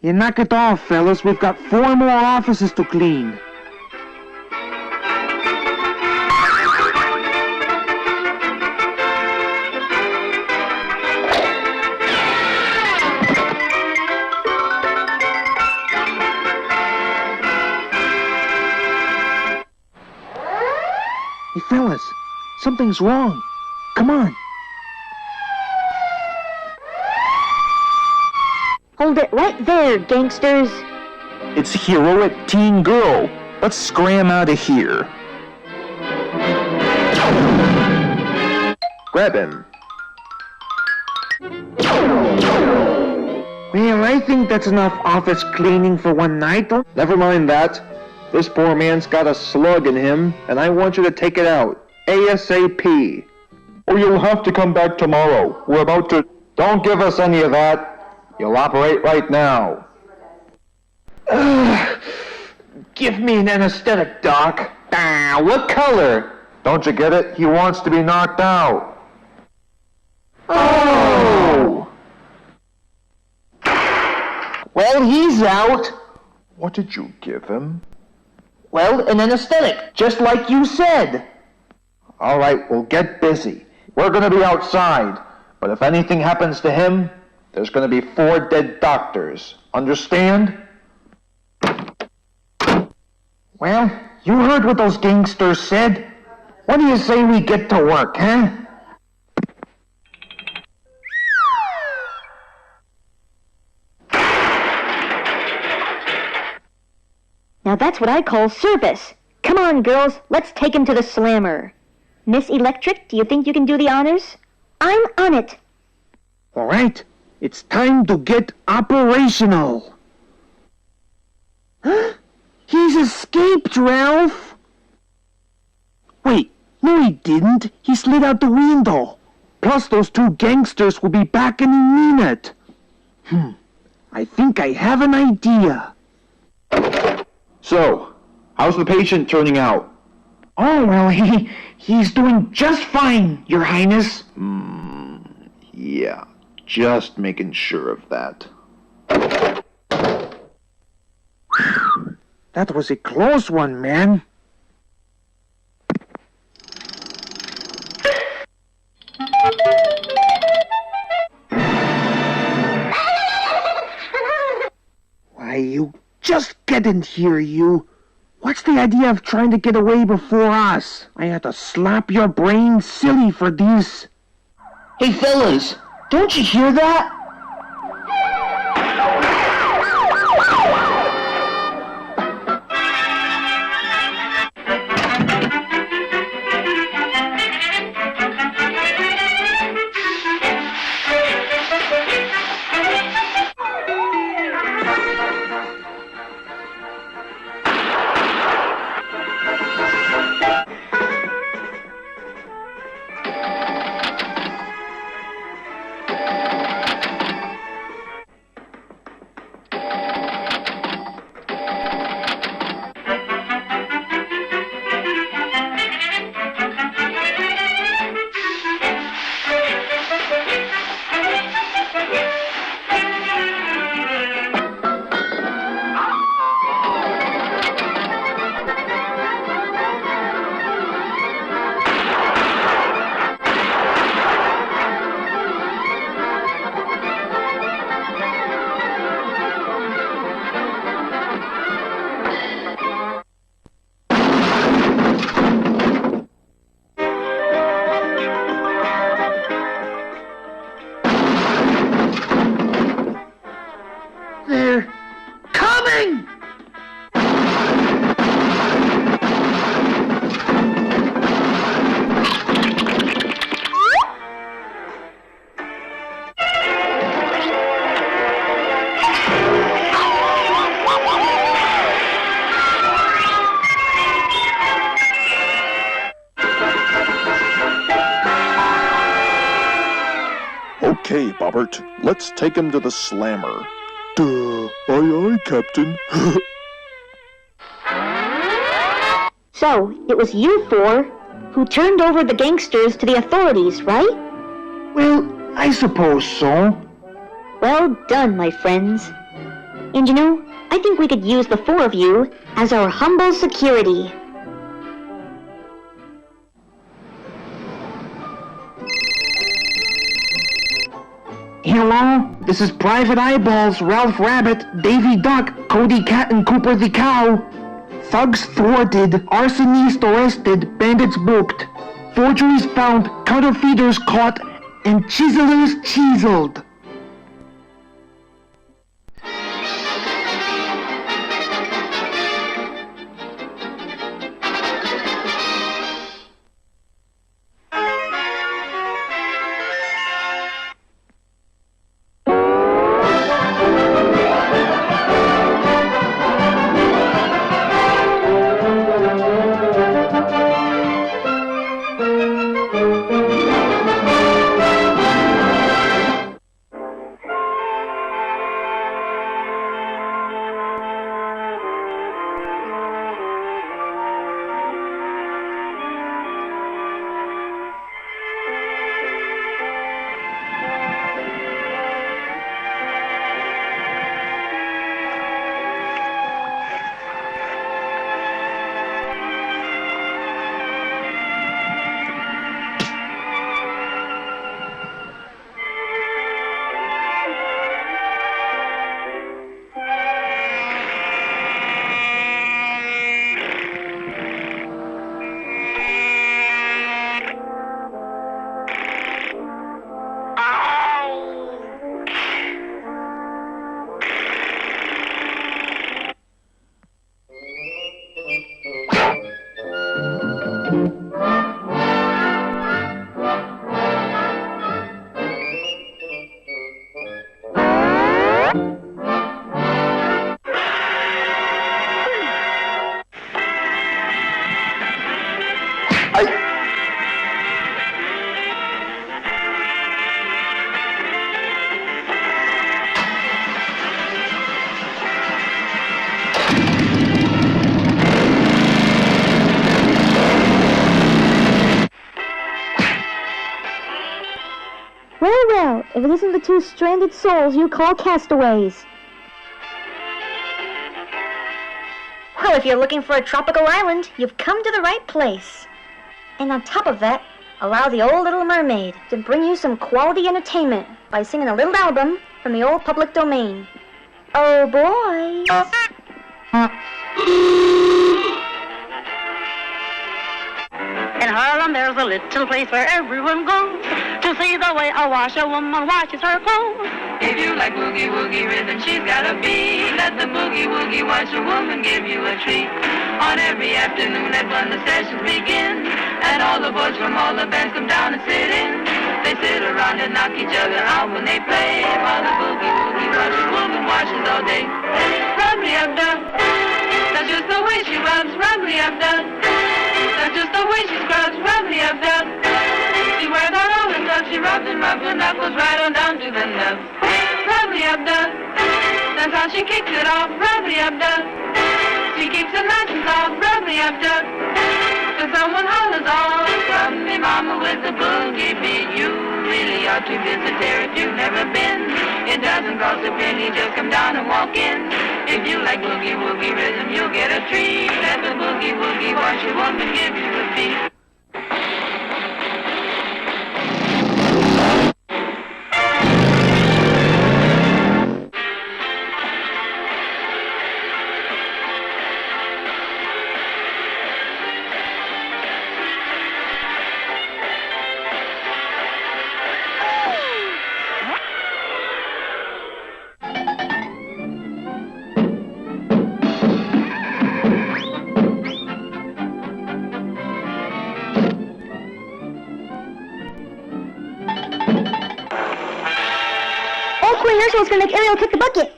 You knock it off, fellas. We've got 4 more offices to clean. Hey, fellas, something's wrong. Come on. Hold it right there, gangsters. It's Heroic Teen Girl. Let's scram out of here. Grab him. Well, I think that's enough office cleaning for one night. Never mind that. This poor man's got a slug in him, and I want you to take it out. ASAP. Or you'll have to come back tomorrow. We're about to... Don't give us any of that. You'll operate right now. Give me an anesthetic, Doc. What color? Don't you get it? He wants to be knocked out. Oh! Well, he's out. What did you give him? Well, an anesthetic, just like you said. All right, we'll get busy. We're gonna be outside, but if anything happens to him, there's gonna be 4 dead doctors. Understand? Well, you heard what those gangsters said. What do you say we get to work, huh? Now that's what I call service. Come on, girls, let's take him to the slammer. Miss Electric, do you think you can do the honors? I'm on it. All right, it's time to get operational. He's escaped, Ralph. Wait, no he didn't. He slid out the window. Plus those 2 gangsters will be back any minute. I think I have an idea. So, how's the patient turning out? Oh, well, he's doing just fine, Your Highness. Yeah, just making sure of that. That was a close one, man. Why, you just get in here, you. What's the idea of trying to get away before us? I had to slap your brain silly for this. Hey, fellas, don't you hear that? coming! Okay, Bobbert, let's take him to the slammer. Duh, aye, Captain. So, it was you four who turned over the gangsters to the authorities, right? Well, I suppose so. Well done, my friends. And you know, I think we could use the four of you as our humble security. Hello? This is Private Eyeballs, Ralph Rabbit, Davy Duck, Cody Cat, and Cooper the Cow. Thugs thwarted, arsonist arrested, bandits booked. Forgeries found, counterfeiters caught, and chiselers chiseled. Well, if it isn't the two stranded souls you call castaways. Well, if you're looking for a tropical island, you've come to the right place. And on top of that, allow the old Little Mermaid to bring you some quality entertainment by singing a little album from the old public domain. Oh, boys. In Harlem, there's a little place where everyone goes to see the way a washerwoman washes her clothes. If you like boogie woogie rhythm, she's got a beat. Let the boogie woogie washerwoman give you a treat. On every afternoon at 1 the sessions begin, and all the boys from all the bands come down and sit in. They sit around and knock each other out when they play, while the boogie woogie washerwoman washes all day. Rub-me-up-dub, that's just the way she rubs. Rub-me-up-dub, that's just the way she scrubs. Rub-me-up-dub, she wears her rollers up. She rubs and rubs her knuckles right on down to the nubs. Rub-me-up-dub, that's how she kicks it off. Rub-me-up-dub, she keeps it nice and soft. Rub-me-up-dub, till someone hollers off. From me mama with the boogie beat. You really ought to visit there if you've never been. It doesn't cost a penny, just come down and walk in. If you like boogie woogie rhythm, you'll get a treat. Let the boogie woogie washerwoman give you a beat. Ariel's gonna make Ariel kick the bucket.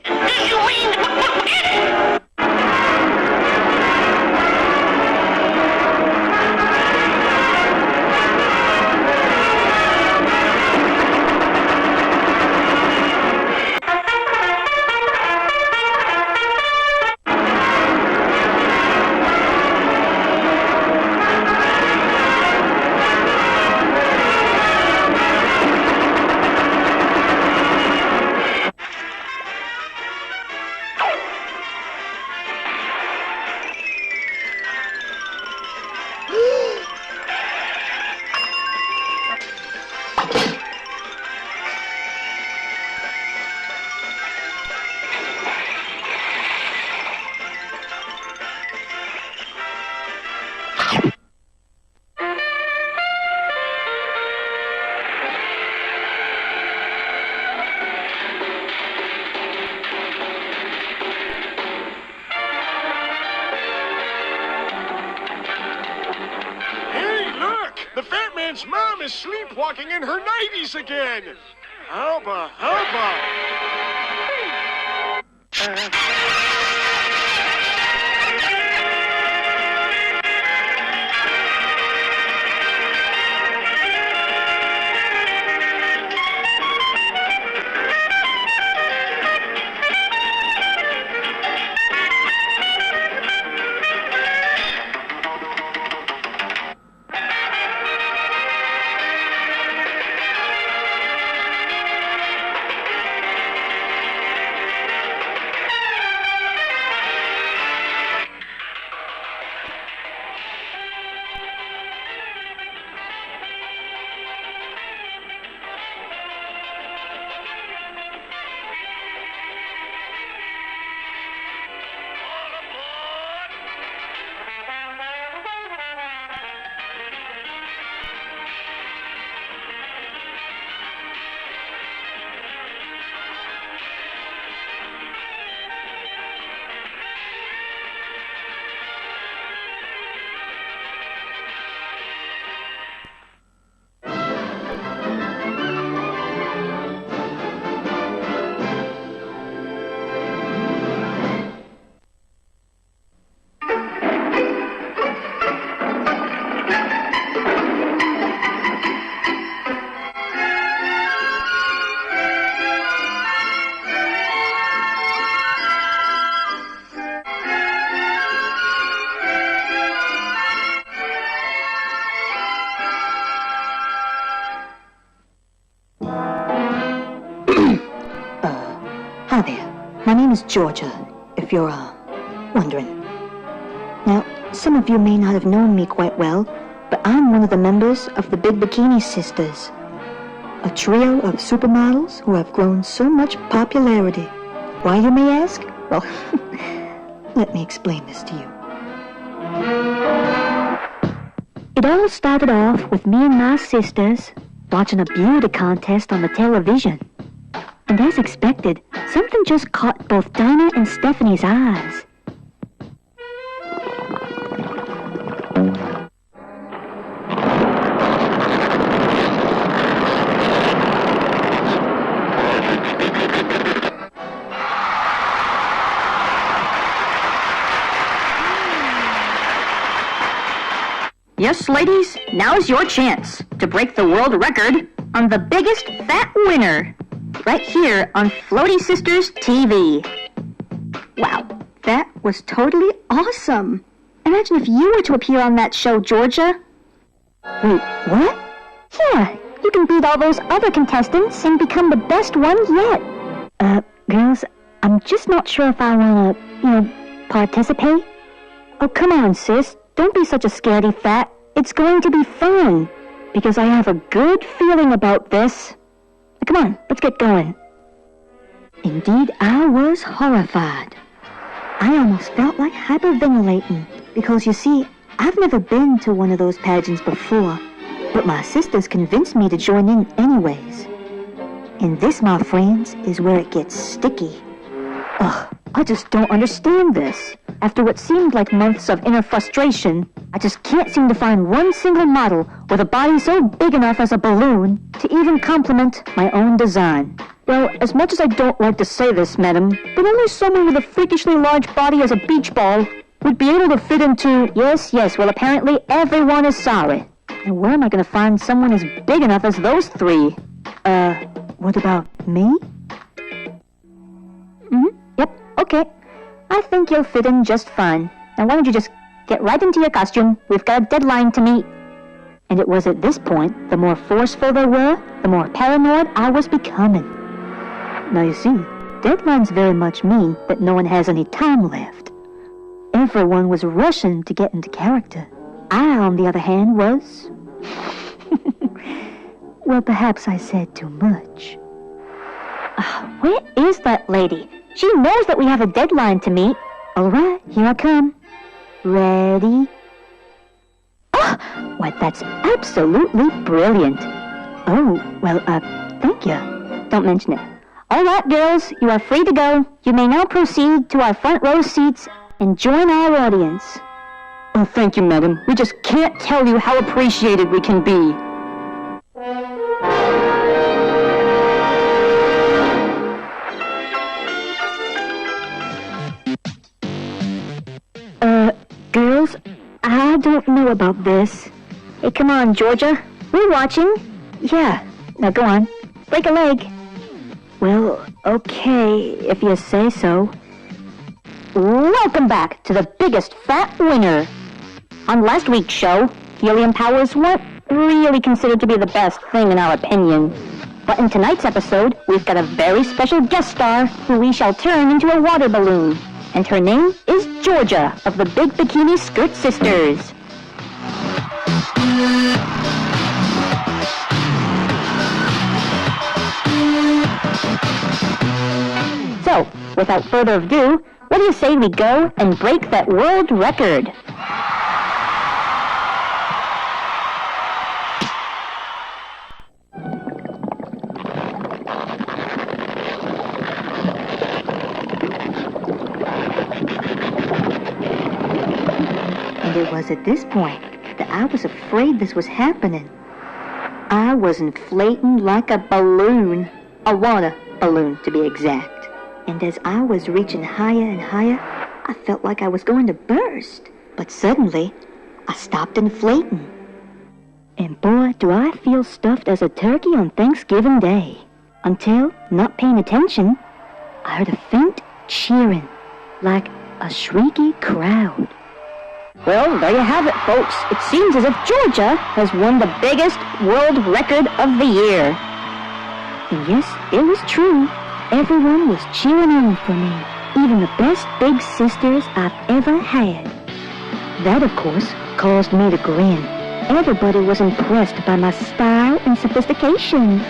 The fat man's mom is sleepwalking in her 90s again. Hubba. Hi there. My name is Georgia, if you're, wondering. Now, some of you may not have known me quite well, but I'm one of the members of the Big Bikini Sisters, a trio of supermodels who have grown so much popularity. Why, you may ask? Well, let me explain this to you. It all started off with me and my sisters watching a beauty contest on the television. And as expected, something just caught both Dinah and Stephanie's eyes. Yes, ladies, now's your chance to break the world record on the biggest fat winner. Right here on Floaty Sisters TV. Wow, that was totally awesome. Imagine if you were to appear on that show, Georgia. Wait, what? Yeah, you can beat all those other contestants and become the best one yet. Girls, I'm just not sure if I wanna, participate. Oh, come on, sis. Don't be such a scaredy fat. It's going to be fun. Because I have a good feeling about this. Come on, let's get going. Indeed, I was horrified. I almost felt like hyperventilating. Because, you see, I've never been to one of those pageants before. But my sisters convinced me to join in anyways. And this, my friends, is where it gets sticky. Ugh, I just don't understand this. After what seemed like months of inner frustration, I just can't seem to find one single model with a body so big enough as a balloon to even complement my own design. Well, as much as I don't like to say this, madam, but only someone with a freakishly large body as a beach ball would be able to fit into... Yes, well, apparently everyone is sorry. And where am I going to find someone as big enough as those three? What about me? Yep, okay. I think you'll fit in just fine. Now why don't you just get right into your costume? We've got a deadline to meet. And it was at this point, the more forceful they were, the more paranoid I was becoming. Now you see, deadlines very much mean that no one has any time left. Everyone was rushing to get into character. I, on the other hand, was... Well, perhaps I said too much. Where is that lady? She knows that we have a deadline to meet. All right, here I come. Ready? Why, that's absolutely brilliant. Oh, well, thank you. Don't mention it. All right, girls, you are free to go. You may now proceed to our front row seats and join our audience. Oh, thank you, madam. We just can't tell you how appreciated we can be. Girls, I don't know about this. Hey, come on, Georgia. We're watching. Yeah, now go on. Break a leg. Well, okay, if you say so. Welcome back to the biggest fat winner. On last week's show, helium powers weren't really considered to be the best thing in our opinion. But in tonight's episode, we've got a very special guest star who we shall turn into a water balloon. And her name is Georgia of the Big Bikini Skirt Sisters. So, without further ado, what do you say we go and break that world record? And it was at this point that I was afraid this was happening. I was inflating like a balloon. A water balloon, to be exact. And as I was reaching higher and higher, I felt like I was going to burst. But suddenly, I stopped inflating. And boy, do I feel stuffed as a turkey on Thanksgiving Day. Until, not paying attention, I heard a faint cheering, like a shrieky crowd. Well, there you have it, folks. It seems as if Georgia has won the biggest world record of the year. And yes, it was true. Everyone was cheering on for me. Even the best big sisters I've ever had. That, of course, caused me to grin. Everybody was impressed by my style and sophistication.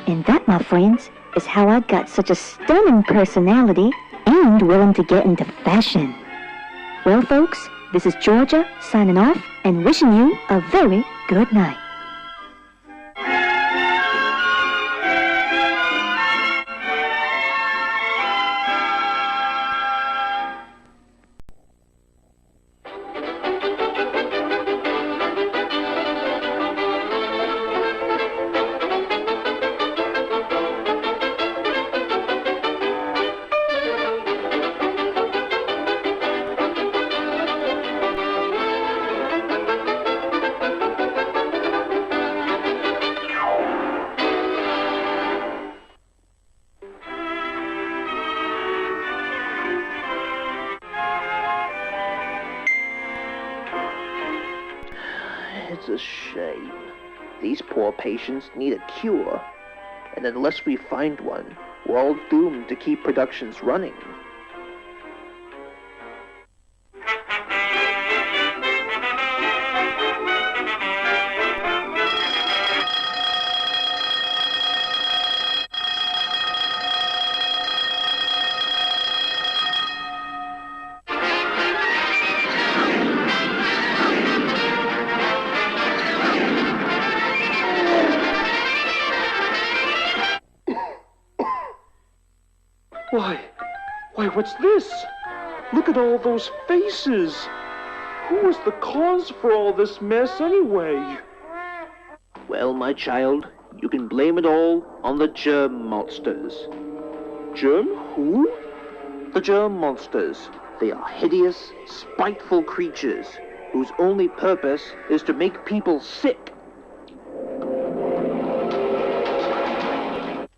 And that, my friends, is how I got such a stunning personality and willing to get into fashion. Well, folks, this is Georgia signing off and wishing you a very good night. It's a shame. These poor patients need a cure. And unless we find one, we're all doomed to keep productions running. Why, what's this? Look at all those faces. Who was the cause for all this mess anyway? Well, my child, you can blame it all on the germ monsters. Germ who? The germ monsters. They are hideous, spiteful creatures whose only purpose is to make people sick.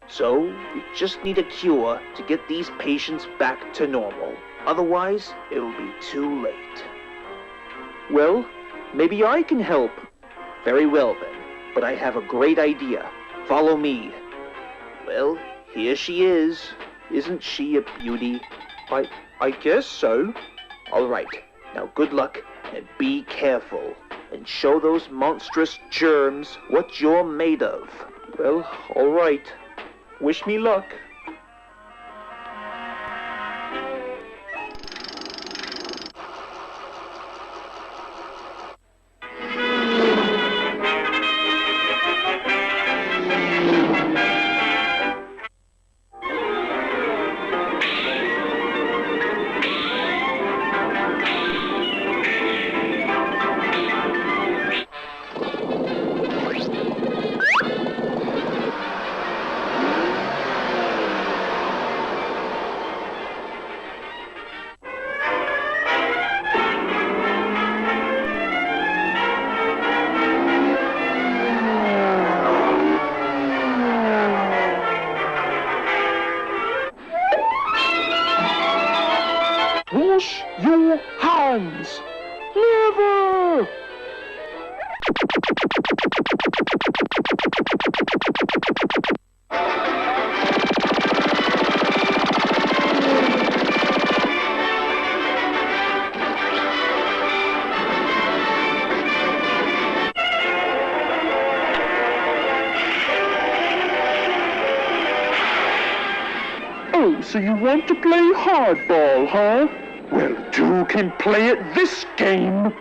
So, we just need a cure to get these patients back to normal. Otherwise, it'll be too late. Well, maybe I can help. Very well then, but I have a great idea. Follow me. Well, here she is. Isn't she a beauty? I guess so. All right, now good luck and be careful. And show those monstrous germs what you're made of. Well, all right. Wish me luck. Wash your hands! Never! Oh, so you want to play hardball, huh? Well, two can play at this game.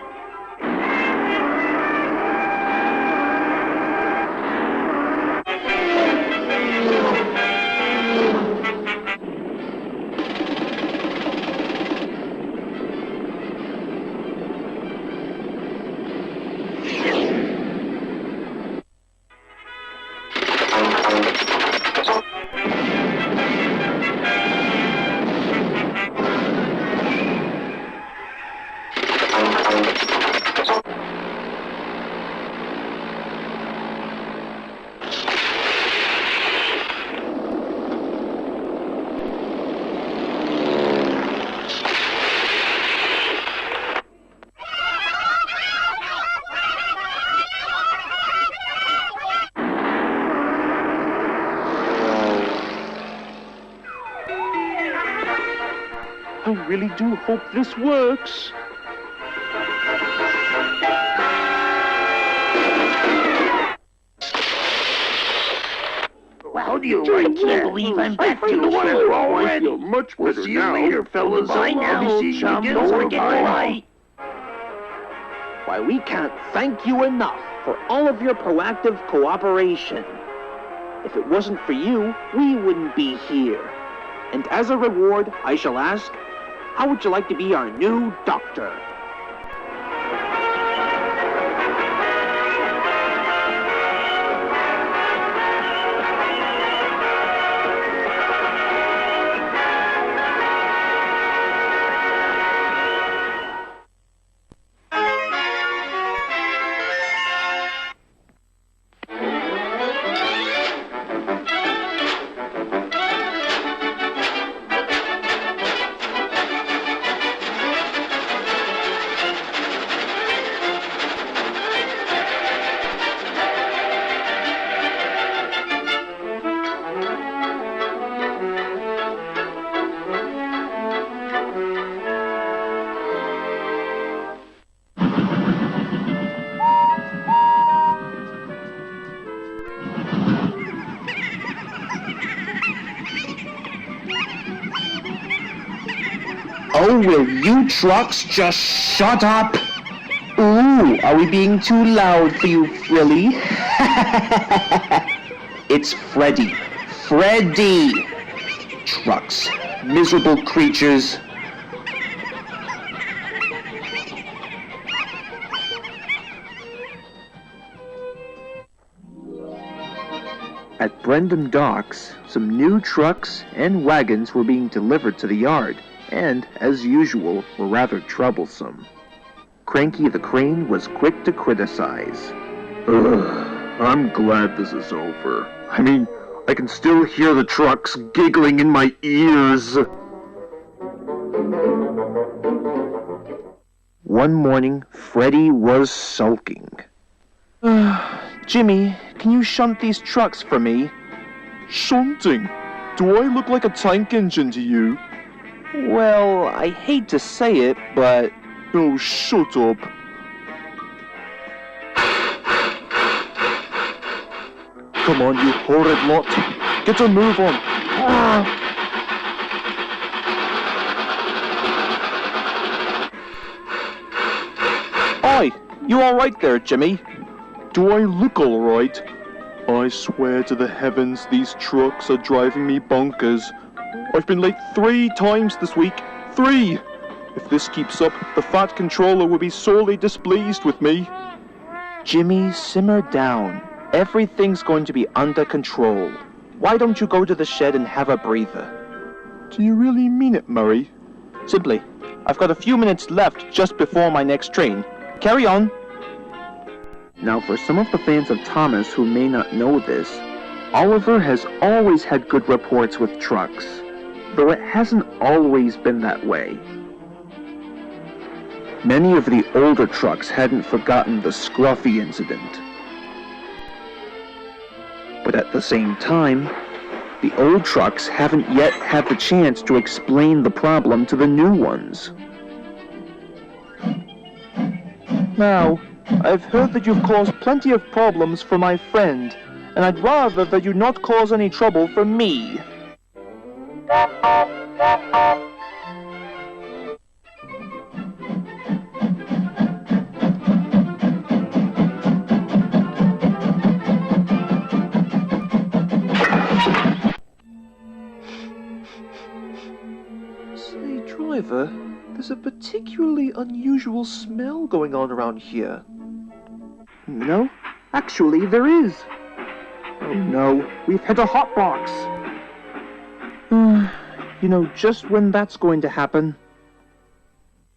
I really do hope this works. How do you like that? I can't believe I'm back to normal already. I feel much better We'll see you now. later, fellas. Bye now, I'll be seeing you again before I get polite. Why, we can't thank you enough for all of your proactive cooperation. If it wasn't for you, we wouldn't be here. And as a reward, I shall ask, how would you like to be our new doctor? Oh, will you trucks just shut up? Ooh, are we being too loud for you, Frilly? It's Freddy. Freddy! Trucks. Miserable creatures. Brendam docks, some new trucks and wagons were being delivered to the yard, and, as usual, were rather troublesome. Cranky the Crane was quick to criticize. Ugh, I'm glad this is over. I mean, I can still hear the trucks giggling in my ears. One morning, Freddy was sulking. Jimmy, can you shunt these trucks for me? Shunting? Do I look like a tank engine to you? Well, I hate to say it, but... Oh, shut up. Come on, you horrid lot. Get a move on. Oi, you alright there, Jimmy? Do I look alright? I swear to the heavens these trucks are driving me bonkers. I've been late 3 times this week. 3! If this keeps up, the fat controller will be sorely displeased with me. Jimmy, simmer down. Everything's going to be under control. Why don't you go to the shed and have a breather? Do you really mean it, Murray? Simply, I've got a few minutes left just before my next train. Carry on. Now, for some of the fans of Thomas who may not know this, Oliver has always had good reports with trucks, though it hasn't always been that way. Many of the older trucks hadn't forgotten the Scruffy incident. But at the same time, the old trucks haven't yet had the chance to explain the problem to the new ones. Now, I've heard that you've caused plenty of problems for my friend, and I'd rather that you not cause any trouble for me. Say, driver, there's a particularly unusual smell going on around here. No, actually there is. Oh no, we've hit a hotbox. You know just when that's going to happen.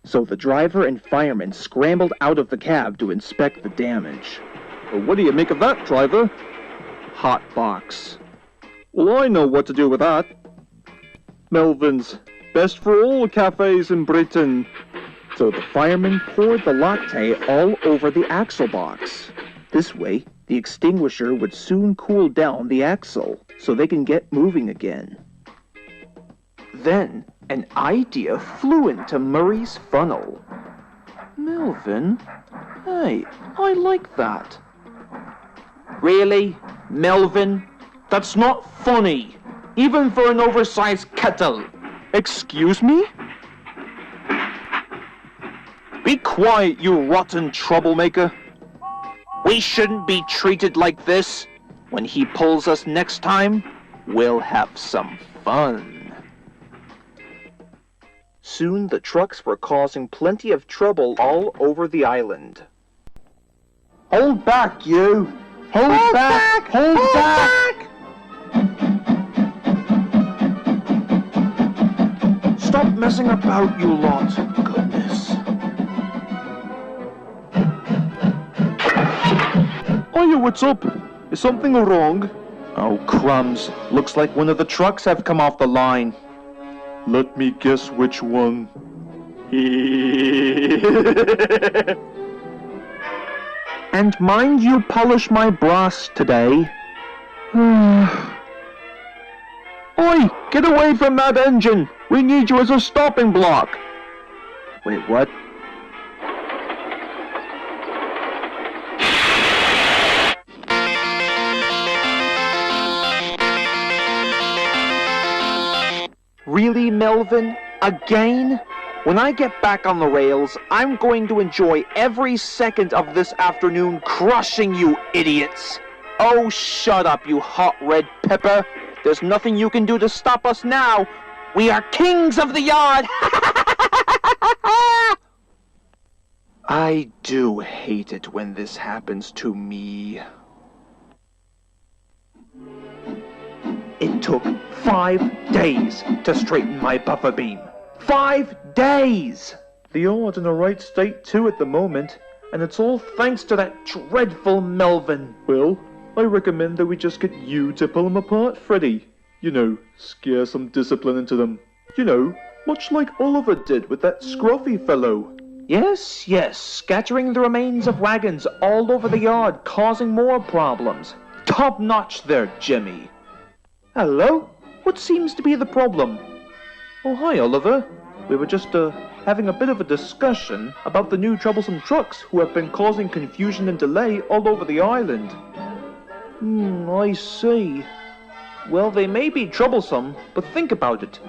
So the driver and fireman scrambled out of the cab to inspect the damage. Well, what do you make of that, driver? Hotbox. Well, I know what to do with that. Melvin's. Best for all cafes in Britain. So the fireman poured the latte all over the axle box. This way, the extinguisher would soon cool down the axle, so they can get moving again. Then, an idea flew into Murray's funnel. Melvin? Hey, I like that. Really? Melvin? That's not funny, even for an oversized kettle. Excuse me? Be quiet, you rotten troublemaker. We shouldn't be treated like this. When he pulls us next time, we'll have some fun. Soon the trucks were causing plenty of trouble all over the island. Hold back, you! Hold back! Hold back! Stop messing about, you lot. Goodness. Hiya, what's up? Is something wrong? Oh, crumbs. Looks like one of the trucks have come off the line. Let me guess which one. And mind you polish my brass today. Oi! Get away from that engine! We need you as a stopping block! Wait, what? Really, Melvin? Again? When I get back on the rails, I'm going to enjoy every second of this afternoon crushing you idiots! Oh, shut up, you hot red pepper! There's nothing you can do to stop us now! We are kings of the yard! I do hate it when this happens to me. took 5 days to straighten my buffer beam. 5 days! The yard's in the right state too at the moment, and it's all thanks to that dreadful Melvin. Well, I recommend that we just get you to pull them apart, Freddy. You know, scare some discipline into them. You know, much like Oliver did with that scruffy fellow. Yes, yes, scattering the remains of wagons all over the yard, causing more problems. Top notch there, Jimmy. Hello? What seems to be the problem? Oh, hi, Oliver. We were just, having a bit of a discussion about the new troublesome trucks who have been causing confusion and delay all over the island. I see. Well, they may be troublesome, but think about it.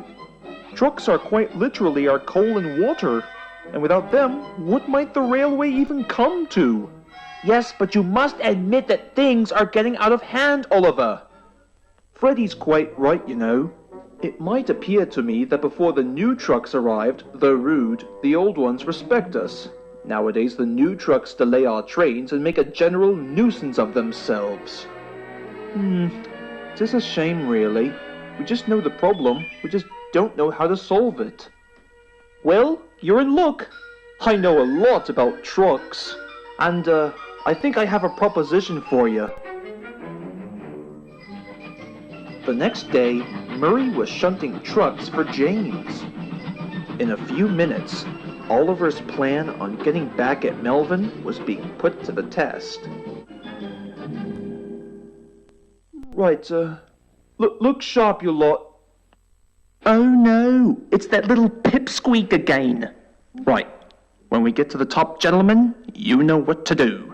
Trucks are quite literally our coal and water, and without them, what might the railway even come to? Yes, but you must admit that things are getting out of hand, Oliver. Freddy's quite right, you know. It might appear to me that before the new trucks arrived, though rude, the old ones respect us. Nowadays, the new trucks delay our trains and make a general nuisance of themselves. It's a shame, really. We just know the problem, we just don't know how to solve it. Well, you're in luck. I know a lot about trucks, and I think I have a proposition for you. The next day, Murray was shunting trucks for James. In a few minutes, Oliver's plan on getting back at Melvin was being put to the test. Right, look sharp, you lot. Oh no, it's that little pipsqueak again. Right, when we get to the top, gentlemen, you know what to do.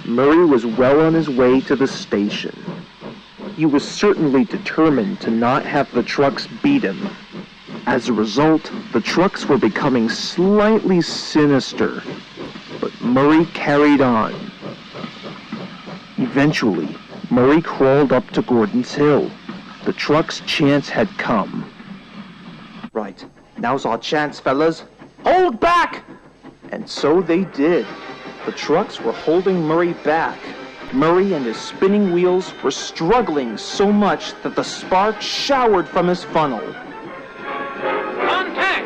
Murray was well on his way to the station. He was certainly determined to not have the trucks beat him. As a result, the trucks were becoming slightly sinister, but Murray carried on. Eventually, Murray crawled up to Gordon's Hill. The truck's chance had come. Right, now's our chance, fellas. Hold back! And so they did. The trucks were holding Murray back. Murray and his spinning wheels were struggling so much that the sparks showered from his funnel. Contact!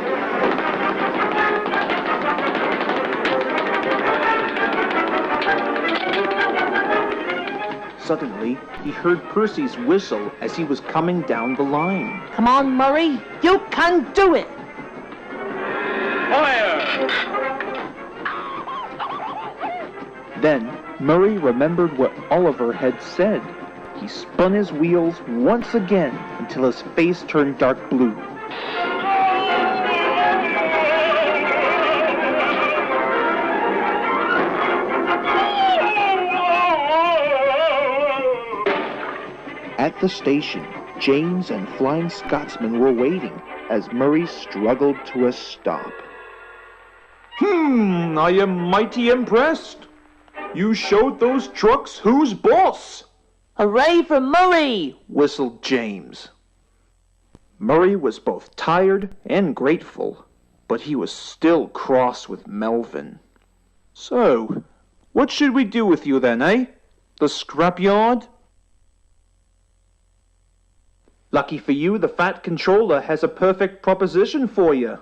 Suddenly, he heard Percy's whistle as he was coming down the line. Come on, Murray. You can do it. Fire! Then, Murray remembered what Oliver had said. He spun his wheels once again until his face turned dark blue. At the station, James and Flying Scotsman were waiting as Murray struggled to a stop. I am mighty impressed. You showed those trucks who's boss. Hooray for Murray! Whistled James. Murray was both tired and grateful, but he was still cross with Melvin. So, what should we do with you then, eh? The scrapyard? Lucky for you, the Fat Controller has a perfect proposition for you.